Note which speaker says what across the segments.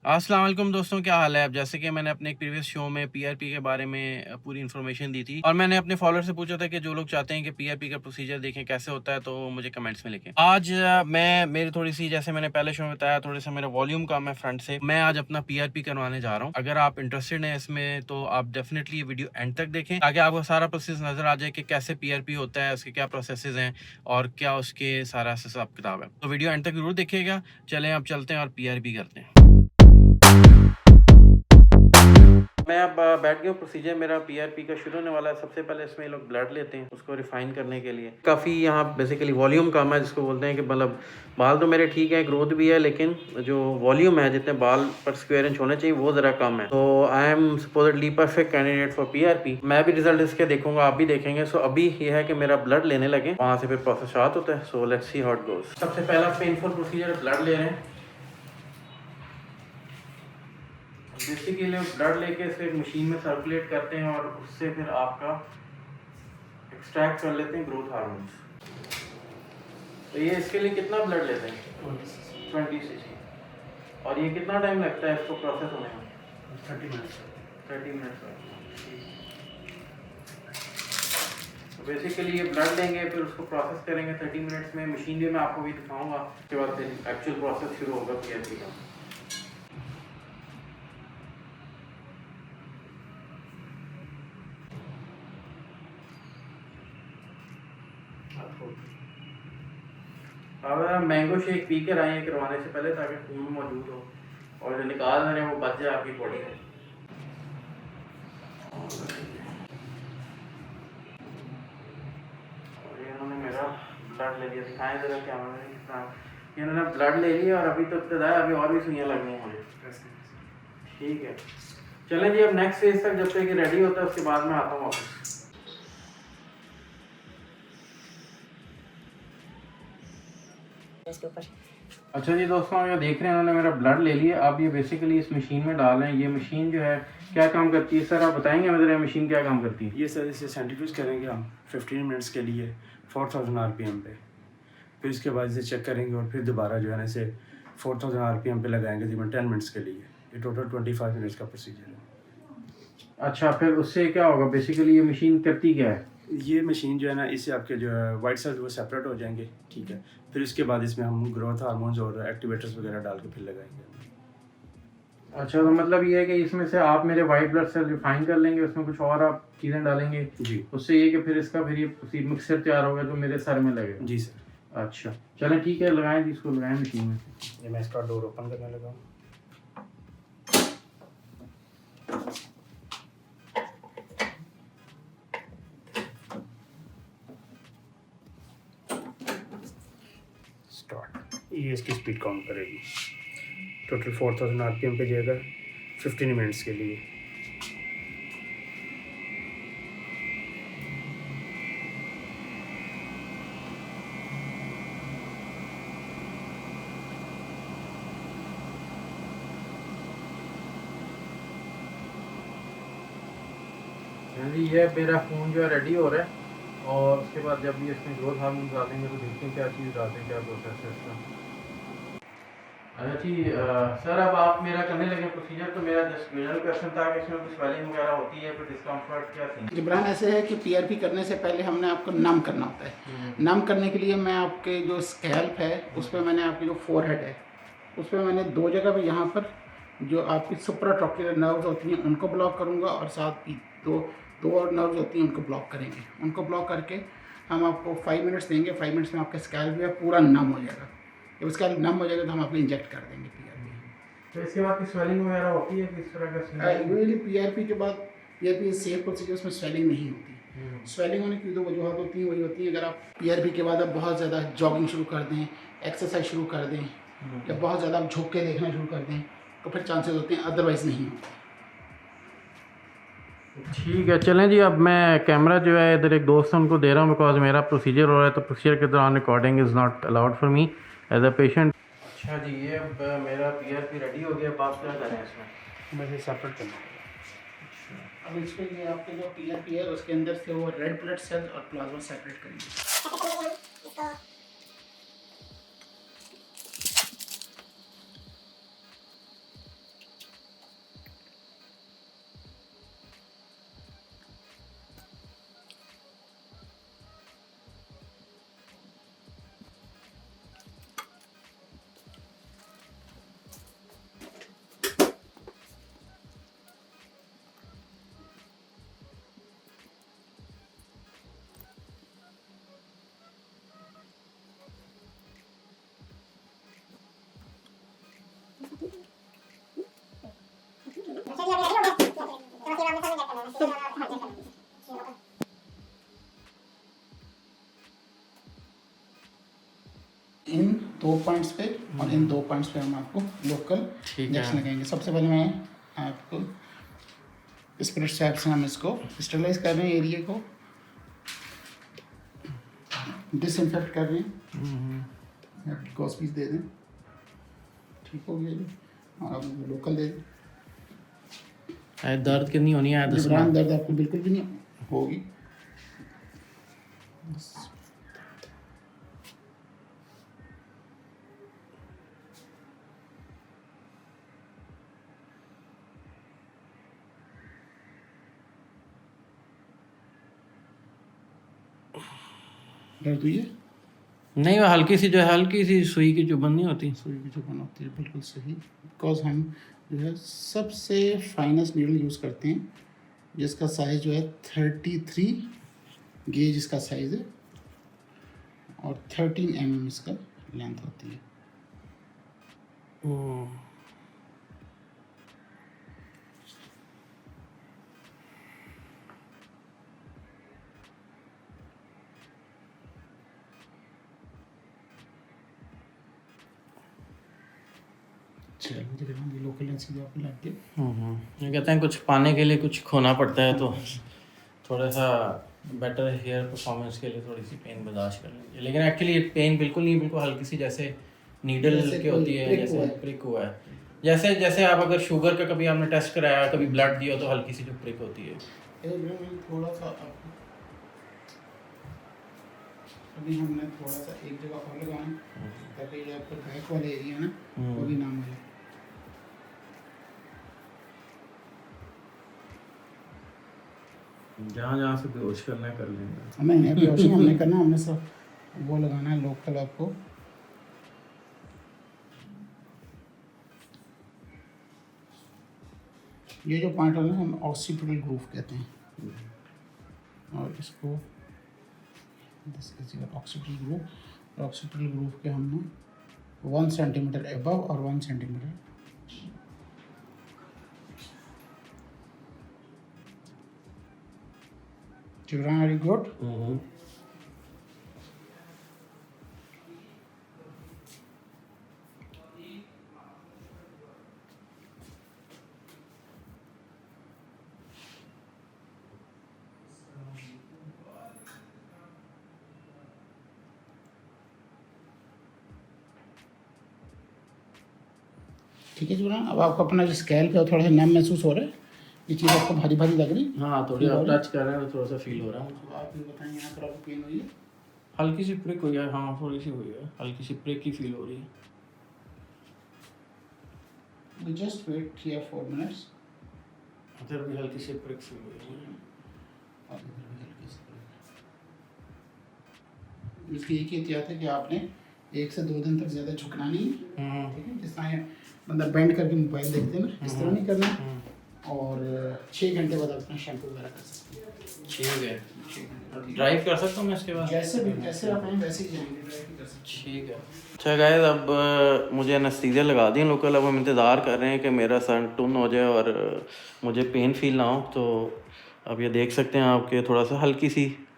Speaker 1: अस्सलाम वालेकुम दोस्तों, क्या हाल है। अब जैसे कि मैंने अपने एक प्रीवियस शो में पीआरपी के बारे में पूरी इन्फॉर्मेशन दी थी और मैंने अपने फॉलोअर से पूछा था कि जो लोग चाहते हैं कि पीआरपी का प्रोसीजर देखें कैसे होता है तो मुझे कमेंट्स में लिखें। आज मैं मेरी थोड़ी सी, जैसे मैंने पहले शो में बताया, थोड़ा सा मेरा वॉल्यूम कम है फ्रंट से। मैं आज अपना पीआरपी करवाने जा रहा हूँ। अगर आप इंटरेस्टेड हैं इसमें तो आप डेफिनेटली ये वीडियो एंड तक देखें ताकि आपको सारा प्रोसेस नजर आ जाए कि कैसे पीआरपी होता है, उसके क्या प्रोसेसेस हैं और क्या उसके सारा हिसाब किताब है। तो वीडियो एंड तक जरूर देखिएगा। चलें अब चलते हैं और पीआरपी करते हैं। मैं अब बैठ गया हूँ। प्रोसीजर मेरा पीआरपी का शुरू होने वाला है। सबसे पहले इसमें ये लोग ब्लड लेते हैं उसको रिफाइन करने के लिए। काफ़ी यहाँ बेसिकली वॉल्यूम कम है, जिसको बोलते हैं कि मतलब बाल तो मेरे ठीक है, ग्रोथ भी है, लेकिन जो वॉल्यूम है, जितने बाल पर स्क्वायर इंच होने चाहिए वो ज़रा कम है। तो I am supposedly perfect candidate for PRP. मैं भी रिजल्ट इसके देखूंगा, आप भी देखेंगे। सो अभी ये है कि मेरा ब्लड लेने लगे, वहाँ से फिर प्रोसेस स्टार्ट होता है। So let's see how it goes. सबसे पहला पेनफुल प्रोसीजर, ब्लड ले रहे हैं। बेसिकली ब्लड लेके इसे एक मशीन में सर्कुलेट करते हैं और उससे फिर आपका एक्सट्रैक्ट कर लेते हैं ग्रोथ हार्मोन्स। तो ये इसके लिए कितना ब्लड लेते हैं? 20 cc। और ये कितना टाइम लगता है इसको प्रोसेस होने में? 30 मिनट्स। तो बेसिकली ये ब्लड लेंगे, फिर उसको प्रोसेस करेंगे 30 मिनट्स में। मशीन भी मैं आपको भी दिखाऊंगा, उसके बाद फिर एक्चुअल प्रोसेस शुरू होगा पीएचडी का। अब मैंगो शेक पी कर आए करवाने से पहले, ताकि खून मौजूद हो और जो निकाल रहे हैं वो बच जाए आपकी बॉडी में। और ये इन्होंने मेरा ब्लड ले लिया। दिखाएं जरा कैमरा में कितना। इन्होंने ब्लड ले लिया और अभी तो इब्तदा है, अभी और भी सुइयाँ लगनी है मुझे। ठीक है, चलें जी। अब नेक्स्ट फेज तक जब तक ये रेडी होता है उसके बाद मैं आता हूँ वापस। अच्छा जी दोस्तों, ये देख रहे हैं इन्होंने मेरा ब्लड ले लिया। अब ये बेसिकली इस मशीन में डाल रहे हैं। ये मशीन जो है क्या काम करती है सर, आप बताएंगे मुझे, ये मशीन क्या काम करती है?
Speaker 2: ये सर इसे सेंट्रीफ्यूज करेंगे हम 15 मिनट्स के लिए 4000 आरपीएम पे। फिर इसके बाद इसे चेक करेंगे और फिर दोबारा जो है ना इसे 4000 आरपीएम पे लगाएंगे तकरीबन 10 मिनट्स के लिए। ये टोटल 25 मिनट्स का प्रोसीजर है।
Speaker 1: अच्छा, फिर उससे क्या होगा? बेसिकली ये मशीन करती क्या है?
Speaker 2: ये मशीन जो है ना, इससे आपके जो है वाइट सेल्स वो सेपरेट हो जाएंगे, ठीक है। फिर इसके बाद इसमें हम ग्रोथ हार्मोन्स और एक्टिवेटर्स वगैरह डाल के फिर लगाएंगे।
Speaker 1: अच्छा, तो मतलब ये है कि इसमें से आप मेरे वाइट ब्लड सेल रिफाइन कर लेंगे, उसमें कुछ और आप चीज़ें डालेंगे
Speaker 2: जी,
Speaker 1: उससे ये कि फिर इसका फिर ये मिक्सर तैयार होगा जो मेरे सर में लगेगा।
Speaker 2: जी सर।
Speaker 1: अच्छा चलें, ठीक है, लगाएं जी, इसको लगाएं मशीन में।
Speaker 2: ये मैं इसका डोर ओपन करने लगा हूँ। स्टार्ट। ये इसकी स्पीड काउंट करेगी। टोटल 4000 आरपीएम पे जाएगा 15 मिनट्स के लिए।
Speaker 1: जी, ये मेरा फ़ोन जो है रेडी हो रहा है और उसके बाद जब भी इसमें ग्रोथ हार्मोन डालेंगे तो देखते हैं क्या चीज़ डालते हैं, क्या प्रोसेस है इसका। अच्छा जी सर, अब आप मेरा करने लगे प्रोसीजर, तो मेरा जस्ट जनरल क्वेश्चन था कि इसमें कुछ स्वेलिंग वगैरह होती है, कोई डिस्कम्फर्ट, क्या सीन?
Speaker 3: इमरान, ऐसे है कि पीआरपी करने से पहले हमने आपको नम करना होता है। नम करने के लिए मैं आपके जो स्कैल्प है उस पर मैंने आपकी जो फोरहेड है उस पर मैंने 2 जगह पे यहाँ पर जो आपकी सुप्राट्रॉक्युलर नर्व्स होती हैं उनको ब्लॉक करूँगा और साथ ही दो और नर्व्स होती हैं उनको ब्लॉक करेंगे। उनको ब्लॉक करके हम आपको 5 मिनट्स देंगे। 5 मिनट्स में आपका स्कैल्प जो है पूरा नम हो जाएगा। जब स्कैल्प नम हो जाएगा तो हम आपको इंजेक्ट कर देंगे पीआरपी।
Speaker 1: तो इसके बाद की स्वेलिंग वगैरह होती है किस तरह का सीन?
Speaker 3: यूजली पीआरपी के बाद पीआरपी सेफ प्रोसीजर, उसमें स्वेलिंग नहीं होती। स्वेलिंग होने की 2 वजूहत होती हैं। वही होती है अगर आप पीआरपी के बाद आप बहुत ज़्यादा जॉगिंग शुरू कर दें, एक्सरसाइज शुरू कर दें या बहुत ज़्यादा आप झुक के देखना शुरू कर दें तो फिर चांसेस होते हैं, अदरवाइज़ नहीं होते।
Speaker 1: ठीक है, चलें जी। अब मैं कैमरा जो है इधर एक दोस्त है उनको दे रहा हूँ, बिकॉज मेरा प्रोसीजर हो रहा है तो प्रोसीजर के दौरान recording is not allowed for me as a patient. अच्छा जी, ये अब मेरा पीआरपी रेडी हो गया। अब आप क्या करें इसमें?
Speaker 2: मैं इसे सेपरेट करना होगा।
Speaker 3: अब इसके लिए आपके जो पीआरपी है उसके अंदर से वो रेड ब्लड सेल्स और प्लाज्मा सेपरेट करेंगे। इन 2 पॉइंट्स पे और इन 2 पॉइंट्स पे हम आपको लोकल
Speaker 1: ठीक है।
Speaker 3: इंजेक्शन लगाएंगे। सबसे पहले मैं आपको स्पिरिट स्टैब से हम इसको स्टेरलाइज कर रहे हैं, एरिया को डिसइंफेक्ट कर रहे हैं। आप गॉस्पीस दे दें, ठीक हो गया जी। और आप लोकल दे दें।
Speaker 1: दर्द कितनी होनी है
Speaker 3: जबरान दर्द आपको बिल्कुल भी नहीं होगी। बस। दर्द हुई है?
Speaker 1: नहीं, वो हल्की सी सुई की चुभन नहीं होती।
Speaker 3: सुई की चुभन होती है, बिल्कुल सही। बिकॉज हम जो है सबसे फाइनेस्ट नीडल यूज़ करते हैं, जिसका साइज़ जो है 33 गेज इसका साइज़ है और 13 mm इसका लेंथ होती है। चलिए मुझे लोकल एनसीडी आपको लग गया।
Speaker 1: ये कहते हैं कुछ पाने के लिए कुछ खोना पड़ता है, तो थोड़ा सा बेटर हेयर परफॉर्मेंस के लिए थोड़ी सी पेन बर्दाश्त कर लेंगे। लेकिन एक्चुअली पेन बिल्कुल नहीं, बिल्कुल हल्की सी जैसे नीडल
Speaker 3: जैसे
Speaker 1: की
Speaker 3: कोई
Speaker 1: होती है,
Speaker 3: prick
Speaker 1: जैसे
Speaker 3: हुआ है।
Speaker 1: प्रिक हुआ है। जैसे जैसे आप अगर शुगर का कभी आपने टेस्ट कराया, कभी ब्लड दिया, तो हल्की सी जो प्रिक होती है।
Speaker 3: थोड़ा सा आपको अभी हमने थोड़ा सा एक जगह और लगाना ताकि ये आपका बैक वाला एरिया ना वो भी ना मिले।
Speaker 1: जहाँ जहाँ से बेहोश करना है कर लेंगे।
Speaker 3: नहीं अभी वॉशिंग हमने करना, हमने सब वो लगाना है लोकल आपको। ये जो पॉइंट है ना हम ऑक्सीपिटल ग्रूव कहते हैं, और इसको this is your occipital groove. और ऑक्सीपिटल ग्रूव के हमने 1 सेंटीमीटर अबव और 1 centimetre Children, are you good? ठीक है जुबरान, अब आपको अपना जो स्कैल्प है थोड़ा सा नम महसूस हो रहा है, ये चीज़ आपको भारी भारी लग रही है?
Speaker 1: हाँ, थोड़ी आप टच कर रहे हैं तो थोड़ा सा फील हो रहा है।
Speaker 3: तो आप ये बताएं यहाँ पर आपको पेन हुई है?
Speaker 1: हल्की सी प्रिक हुई है, हाँ थोड़ी सी हुई है, हल्की सी प्रिक की फील हो रही है।
Speaker 3: We just wait 3 or 4 minutes.
Speaker 1: इधर भी हल्की सी प्रिक फील हुई है।
Speaker 3: और इधर भी हल्की सी break। इसकी एक ही एहतियात है कि आपने 1 से 2 दिन तक ज़्यादा झुकना नहीं है, ठीक है? जिस तरह मतलब बेंड करके मोबाइल देखते हैं ना, इस तरह नहीं करना। और 6 घंटे बाद अपना शैम्पू वगैरह कर सकते हैं।
Speaker 1: ठीक है, ड्राइव कर सकता हूँ मैं इसके बाद?
Speaker 3: जैसे आप आएँ वैसे ही जाएंगे, ड्राइव भी कर सकते हैं।
Speaker 1: ठीक है। अच्छा गाइस, अब मुझे एनेस्थीसिया लगा दी लोकल। अब हम इंतज़ार कर रहे हैं कि मेरा सर टुन हो जाए और मुझे पेन फील ना हो। तो अब ये देख सकते हैं आपके थोड़ा सा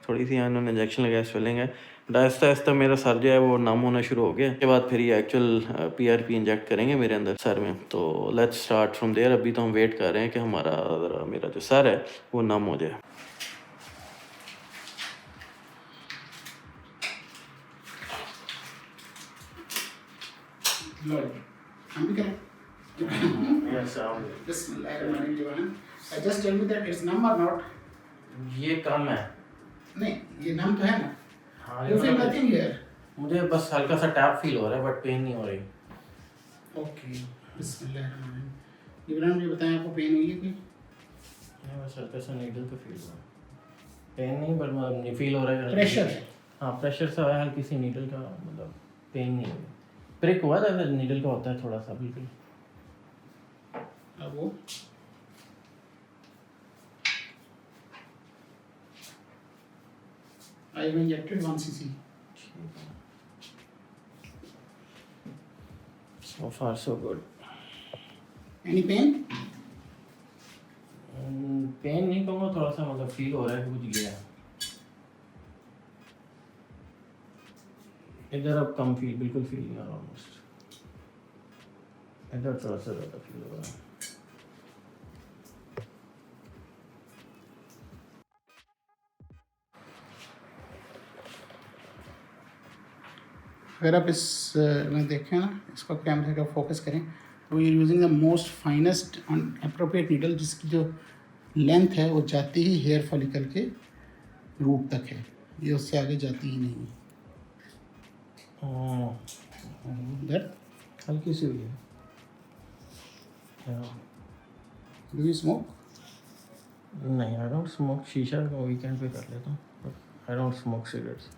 Speaker 1: थोड़ी सी इन्होंने इंजेक्शन लगाया, स्वेलिंग है। आहिस्ता आहिस्ता मेरा सर जो है वो नम होना शुरू हो गया। उसके बाद फिर ये एक्चुअल PRP इंजेक्ट करेंगे मेरे अंदर सर में। तो लेट्स स्टार्ट फ्रॉम देयर। अभी तो हम वेट कर रहे हैं कि मेरा जो सर है वो नम हो जाए।
Speaker 3: हम भी करें? Bismillahirrahmanirrahim. Just tell me that it's numb or not?
Speaker 1: ये कम है।
Speaker 3: नहीं, ये नम तो है ना?
Speaker 1: हाँ,
Speaker 3: You feel nothing here?
Speaker 1: मुझे बस हल्का सा टैप फील हो रहा है, बट पेन नहीं हो रही।
Speaker 3: Okay. बिस्मिल्लाहिर्रहमानिर्रहीम। इब्राहिम, ये बताएं आपको पेन हुई है कोई?
Speaker 1: नहीं, बस हल्का सा नीडल का फील हुआ। पेन नहीं, बट मतलब फील हो रहा है।
Speaker 3: प्रेशर है?
Speaker 1: हाँ, प्रेशर सा है, हल्की सी नीडल का, मतलब पेन नहीं हुई। प्रिक हुआ था, नीडल का होता है थोड़ा सा, बिल्कुल।
Speaker 3: अब वो I have injected 1 cc.
Speaker 1: So far so good.
Speaker 3: Any pain?
Speaker 1: Pain नहीं कहूँगा, थोड़ा सा मतलब फील हो रहा है कि कुछ गया इधर। अब कम फील, बिल्कुल फील नहीं हो रहा ऑलमोस्ट। इधर थोड़ा सा ज़्यादा फील हो रहा है।
Speaker 3: अगर आप इस में देखें ना, इसको कैमरे का फोकस करें, तो you're using the most finest appropriate needle, जिसकी जो लेंथ है वो जाती ही हेयर फॉलिकल के रूट तक है, ये उससे आगे जाती ही नहीं है। दैट
Speaker 1: हल्की सी हुई है।
Speaker 3: Do you smoke?
Speaker 1: नहीं, आई डोंट स्मोक। शीशा का वीकेंड पे कर लेता हूँ, but I don't smoke cigarettes.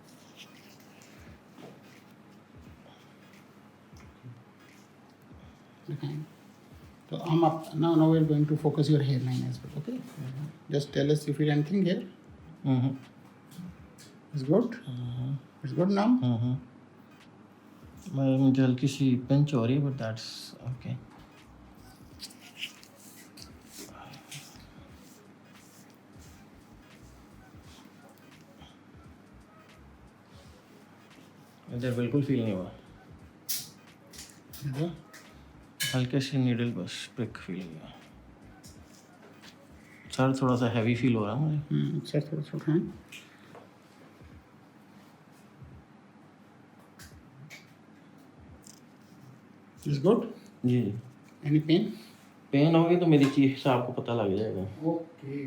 Speaker 3: So I'm up now we're going to focus your hairline as well, okay? Just tell us if you anything here. It's good. It's good now.
Speaker 1: मुझे हल्की सी pinch हो रही है, but that's okay. इधर बिल्कुल feel नहीं हुआ, हल्के सी नीडल बस प्रिक फील हुआ। सर थोड़ा सा हैवी फील हो रहा है मुझे।
Speaker 3: सर थोड़ा सा है। Is good.
Speaker 1: जी।
Speaker 3: Any pain?
Speaker 1: पेन होगी तो मेरी चीज से आपको पता लग जाएगा।
Speaker 3: Okay.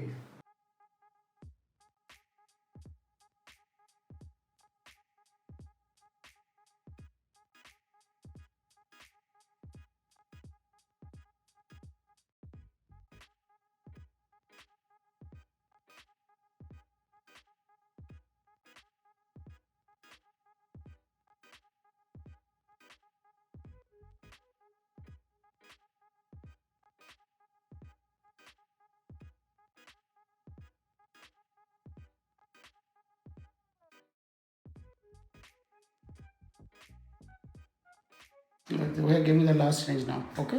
Speaker 3: We have given the last range now, okay?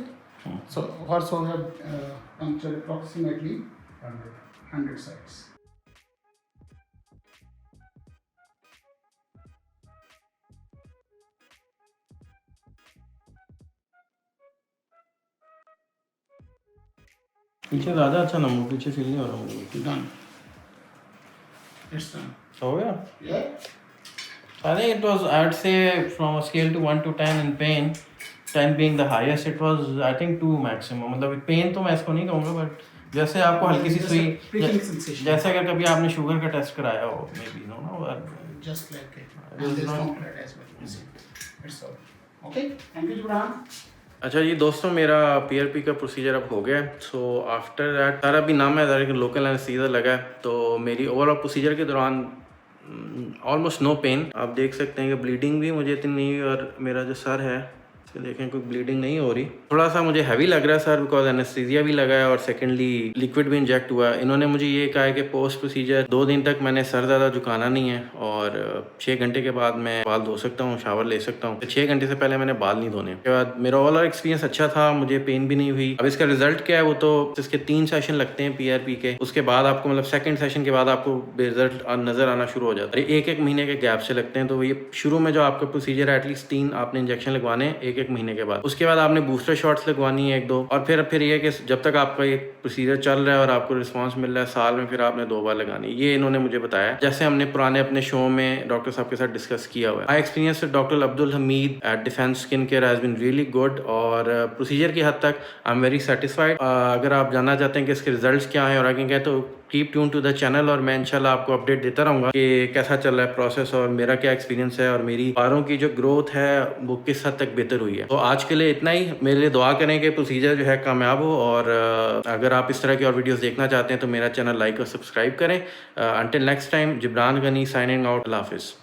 Speaker 3: So also we have punctured approximately 100 sides.
Speaker 1: पीछे ज़्यादा अच्छा ना मुझे, पीछे फील नहीं हो रहा मुझे।
Speaker 3: Done. It's done.
Speaker 1: हो गया?
Speaker 3: Yeah.
Speaker 1: I think it was, I'd say from a scale to 1 to 10 in pain, 10 being the highest, it was I think 2 maximum। मतलब पेन तो मैं इसको नहीं कहूँगा, बट जैसे आपको हल्की सी सुई,
Speaker 3: Pricking sensation.
Speaker 1: जैसे अगर कभी आपने शुगर का टेस्ट कराया हो, maybe no,
Speaker 3: Just like it. And there's no blood as well. You see. It's all. Okay. Thank you, Jibran.
Speaker 1: अच्छा जी दोस्तों, मेरा PRP का प्रोसीजर अब हो गया है। सो आफ्टर दैट सारा भी नाम है, लोकल एनेस्थीसिया लगा है, तो मेरी ओवरऑल प्रोसीजर के दौरान ऑलमोस्ट नो पेन। आप देख सकते हैं कि ब्लीडिंग भी मुझे इतनी नहीं हुई, और मेरा जो सर है देखें कोई ब्लीडिंग नहीं हो रही। थोड़ा सा मुझे हैवी लग रहा है सर, बिकॉज एनेस्थीसिया भी लगा है और सेकेंडली लिक्विड भी इंजेक्ट हुआ है। इन्होंने मुझे ये कहा है कि पोस्ट प्रोसीजर 2 दिन तक मैंने सर ज़्यादा झुकाना नहीं है, और 6 घंटे के बाद मैं बाल धो सकता हूँ, शावर ले सकता हूँ। 6 घंटे से पहले मैंने बाल नहीं धोने। उसके बाद मेरा ओवरऑल एक्सपीरियंस अच्छा था, मुझे पेन भी नहीं हुई। अब इसका रिजल्ट क्या है, वो तो इसके 3 सेशन लगते हैं PRP के, उसके बाद आपको मतलब सेकंड सेशन के बाद आपको रिजल्ट नज़र आना शुरू हो जाता है। 1-1 महीने के गैप से लगते हैं, तो ये शुरू में जो आपका प्रोसीजर है एटलीस्ट 3 आपने इंजेक्शन लगवाने 1-1 महीने के बाद। उसके बाद आपने बूस्टर शॉट्स लगवानी है 1-2, और फिर ये कि जब तक आपका ये प्रोसीजर चल रहा है और आपको रिस्पांस मिल रहा है साल में, फिर आपने 2 बार लगानी है। ये इन्होंने मुझे बताया, जैसे हमने पुराने अपने शो में डॉक्टर साहब के साथ डिस्कस किया हुआ है। My experience with doctor Abdul Hameed at Defence Skin Care has been really good, और प्रोसीजर की हद तक आई एम वेरी सेटिस्फाइड। अगर आप जानना चाहते हैं कि इसके रिजल्ट्स क्या हैं और आगे क्या, तो keep tune to the channel, और मैं इंशाल्लाह आपको अपडेट देता रहूँगा कि कैसा चल रहा है प्रोसेस और मेरा क्या एक्सपीरियंस है और मेरी बालों की जो ग्रोथ है वो किस हद तक बेहतर हुई है। तो आज के लिए इतना ही। मेरे लिए दुआ करें कि प्रोसीजर जो है कामयाब हो, और अगर आप इस तरह की और वीडियोस देखना चाहते हैं तो मेरा चैनल लाइक और सब्सक्राइब करें। Until next time, Jibran Ghani signing out. अल्लाह हाफिज़।